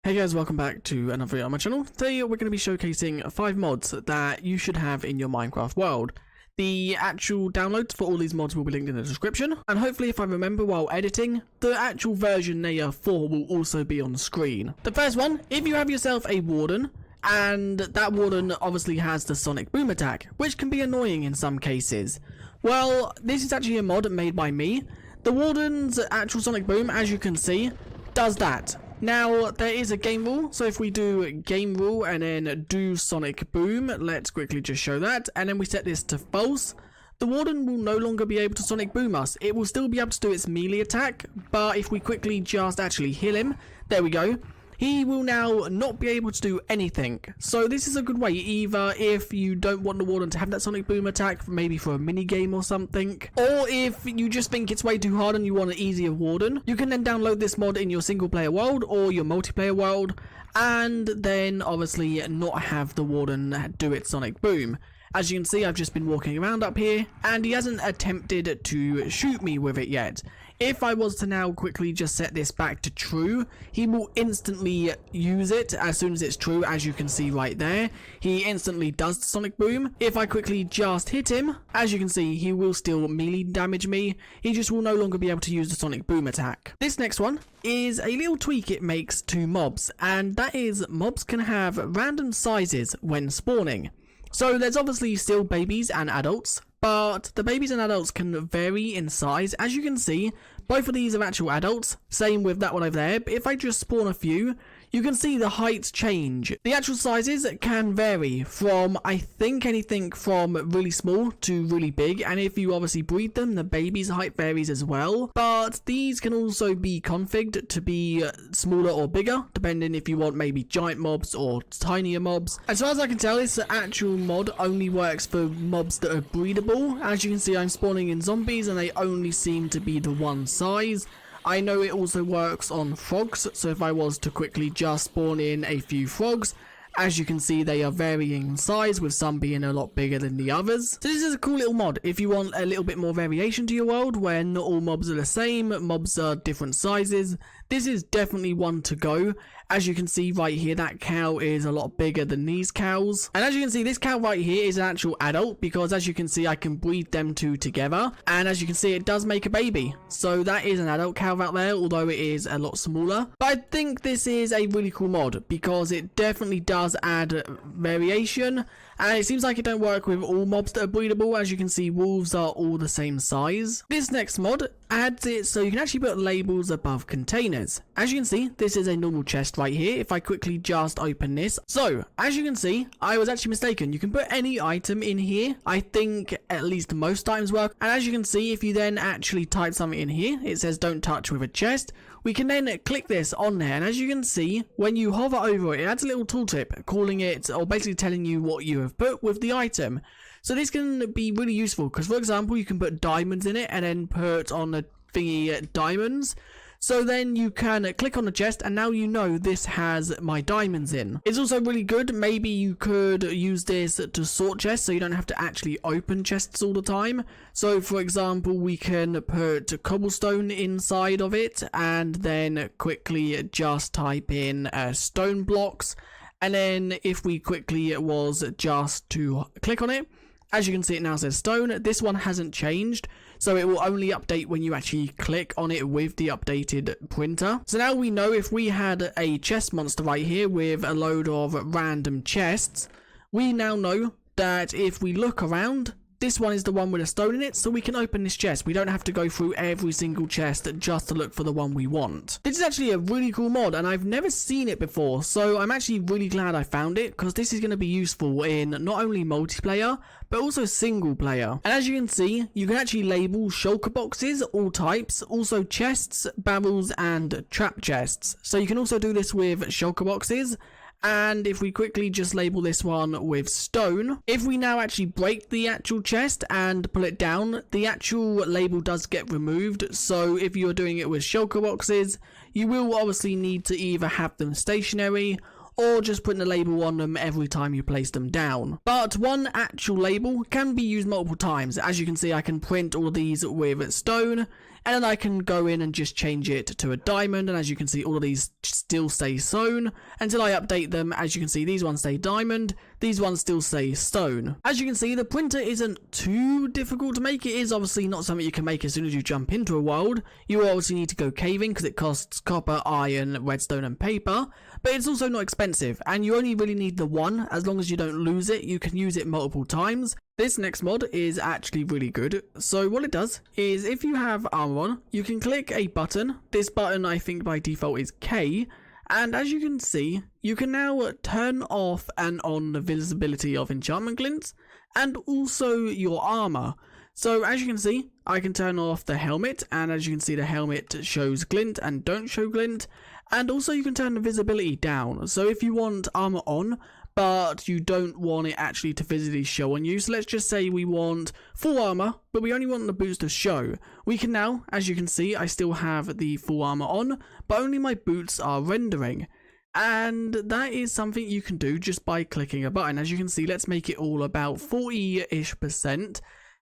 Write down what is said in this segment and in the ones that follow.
Hey guys, welcome back to another video on my channel. Today we're going to be showcasing 5 mods that you should have in your Minecraft world. The actual downloads for all these mods will be linked in the description, and hopefully if I remember while editing, the actual version Naya 4 will also be on the screen. The first one, if you have yourself a warden, and that warden obviously has the sonic boom attack, which can be annoying in some cases. Well, this is actually a mod made by me. The warden's actual sonic boom, as you can see, does that. Now, there is a game rule, so if we do game rule and then do sonic boom, let's quickly just show that, and then we set this to false, the warden will no longer be able to sonic boom us. It will still be able to do its melee attack, but if we quickly just actually heal him, there we go, he will now not be able to do anything. So this is a good way, either if you don't want the warden to have that sonic boom attack, maybe for a mini game or something, or if you just think it's way too hard and you want an easier warden, you can then download this mod in your single player world or your multiplayer world, and then obviously not have the warden do its sonic boom. As you can see, I've just been walking around up here, and he hasn't attempted to shoot me with it yet. If I was to now quickly just set this back to true, he will instantly use it as soon as it's true, as you can see right there. He instantly does the sonic boom. If I quickly just hit him, as you can see, he will still melee damage me. He just will no longer be able to use the sonic boom attack. This next one is a little tweak it makes to mobs, and that is mobs can have random sizes when spawning. So there's obviously still babies and adults, but the babies and adults can vary in size. As you can see, both of these are actual adults, same with that one over there, but if I just spawn a few, you can see the heights change. The actual sizes can vary from, I think, anything from really small to really big, and if you obviously breed them, the baby's height varies as well, but these can also be configured to be smaller or bigger, depending if you want maybe giant mobs or tinier mobs. As far as I can tell, this actual mod only works for mobs that are breedable. As you can see, I'm spawning in zombies and they only seem to be the one size. I know it also works on frogs, so if I was to quickly just spawn in a few frogs, as you can see they are varying in size, with some being a lot bigger than the others. So this is a cool little mod if you want a little bit more variation to your world, where not all mobs are the same, mobs are different sizes. This is definitely one to go. As you can see right here, that cow is a lot bigger than these cows. And as you can see, this cow right here is an actual adult, because as you can see, I can breed them two together. And as you can see, it does make a baby. So that is an adult cow out there, although it is a lot smaller. But I think this is a really cool mod, because it definitely does add variation. And it seems like it don't work with all mobs that are breedable. As you can see, wolves are all the same size. This next mod adds it so you can actually put labels above containers. As you can see, this is a normal chest right here. If I quickly just open this. So, as you can see, I was actually mistaken. You can put any item in here. I think at least most items work. And as you can see, if you then actually type something in here, it says don't touch with a chest. We can then click this on there, and as you can see, when you hover over it, it adds a little tooltip calling it, or basically telling you what you have put with the item. So this can be really useful, because for example, you can put diamonds in it and then put on the thingy diamonds. So then you can click on the chest, and now you know this has my diamonds in. It's also really good. Maybe you could use this to sort chests, so you don't have to actually open chests all the time. So for example, we can put cobblestone inside of it, and then quickly just type in stone blocks. And then if we quickly was just to click on it, as you can see, it now says stone. This one hasn't changed, so it will only update when you actually click on it with the updated printer. So now we know if we had a chest monster right here with a load of random chests, we now know that if we look around, this one is the one with a stone in it, so we can open this chest. We don't have to go through every single chest just to look for the one we want. This is actually a really cool mod, and I've never seen it before, so I'm actually really glad I found it, because this is going to be useful in not only multiplayer, but also single player. And as you can see, you can actually label shulker boxes, all types, also chests, barrels, and trap chests. So you can also do this with shulker boxes. And if we quickly just label this one with stone, if we now actually break the actual chest and pull it down, the actual label does get removed. So if you're doing it with shulker boxes, you will obviously need to either have them stationary or just putting a label on them every time you place them down. But one actual label can be used multiple times. As you can see, I can print all of these with stone, and then I can go in and just change it to a diamond, and as you can see all of these still stay stone until I update them. As you can see, these ones stay diamond, these ones still stay stone. As you can see, the printer isn't too difficult to make. It is obviously not something you can make as soon as you jump into a world. You obviously need to go caving because it costs copper, iron, redstone and paper, but it's also not expensive, and you only really need the one. As long as you don't lose it, you can use it multiple times. This next mod is actually really good. So what it does is if you have armor on, you can click a button. This button I think by default is K, and as you can see, you can now turn off and on the visibility of enchantment glints and also your armor. So as you can see, I can turn off the helmet, and as you can see the helmet shows glint and don't show glint, and also you can turn the visibility down. So if you want armor on but you don't want it actually to physically show on you, so let's just say we want full armor but we only want the boots to show, we can now, as you can see, I still have the full armor on but only my boots are rendering. And that is something you can do just by clicking a button. As you can see, let's make it all about 40-ish%.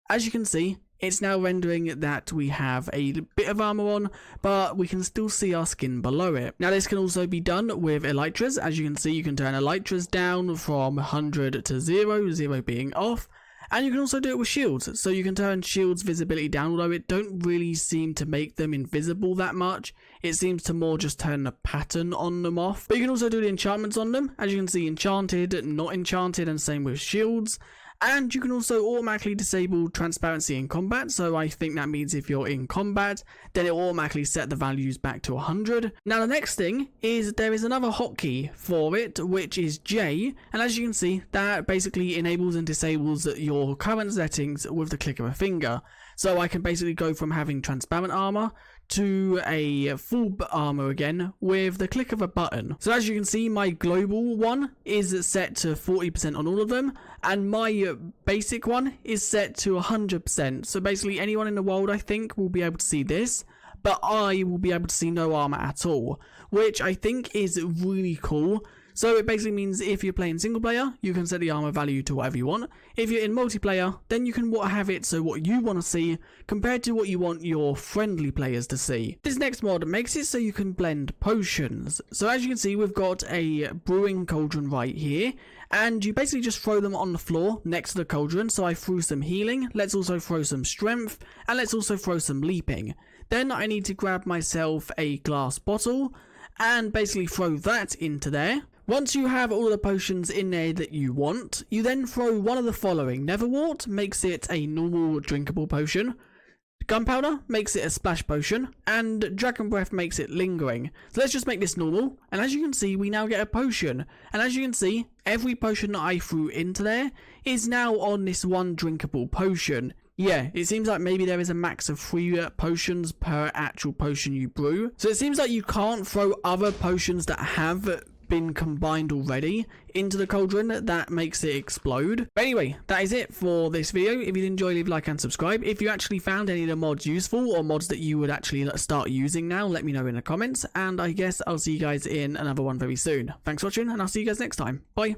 As you can see, it's now rendering that we have a bit of armor on, but we can still see our skin below it. Now this can also be done with elytras. As you can see, you can turn elytras down from 100 to 0, 0 being off. And you can also do it with shields. So you can turn shields visibility down, although it don't really seem to make them invisible that much. It seems to more just turn the pattern on them off. But you can also do the enchantments on them. As you can see, enchanted, not enchanted, and same with shields. And you can also automatically disable transparency in combat, so I think that means if you're in combat, then it will automatically set the values back to 100. Now the next thing is there is another hotkey for it, which is J, and as you can see, that basically enables and disables your current settings with the click of a finger. So I can basically go from having transparent armor to a full armor again with the click of a button. So as you can see, my global one is set to 40% on all of them, and my basic one is set to 100%. So basically anyone in the world, I think, will be able to see this, but I will be able to see no armor at all, which I think is really cool. So it basically means if you're playing single player, you can set the armor value to whatever you want. If you're in multiplayer, then you can have it so what you want to see compared to what you want your friendly players to see. This next mod makes it so you can blend potions. So as you can see, we've got a brewing cauldron right here, and you basically just throw them on the floor next to the cauldron. So I threw some healing, let's also throw some strength, and let's also throw some leaping. Then I need to grab myself a glass bottle and basically throw that into there. Once you have all the potions in there that you want, you then throw one of the following. Netherwort makes it a normal drinkable potion, gunpowder makes it a splash potion, and dragon breath makes it lingering. So let's just make this normal, and as you can see, we now get a potion. And as you can see, every potion that I threw into there is now on this one drinkable potion. Yeah, it seems like maybe there is a max of 3 potions per actual potion you brew. So it seems like you can't throw other potions that have been combined already into the cauldron. That makes it explode. But anyway, that is it for this video. If you did enjoy, leave a like and subscribe. If you actually found any of the mods useful, or mods that you would actually start using now, let me know in the comments, and I guess I'll see you guys in another one very soon. Thanks for watching, and I'll see you guys next time. Bye.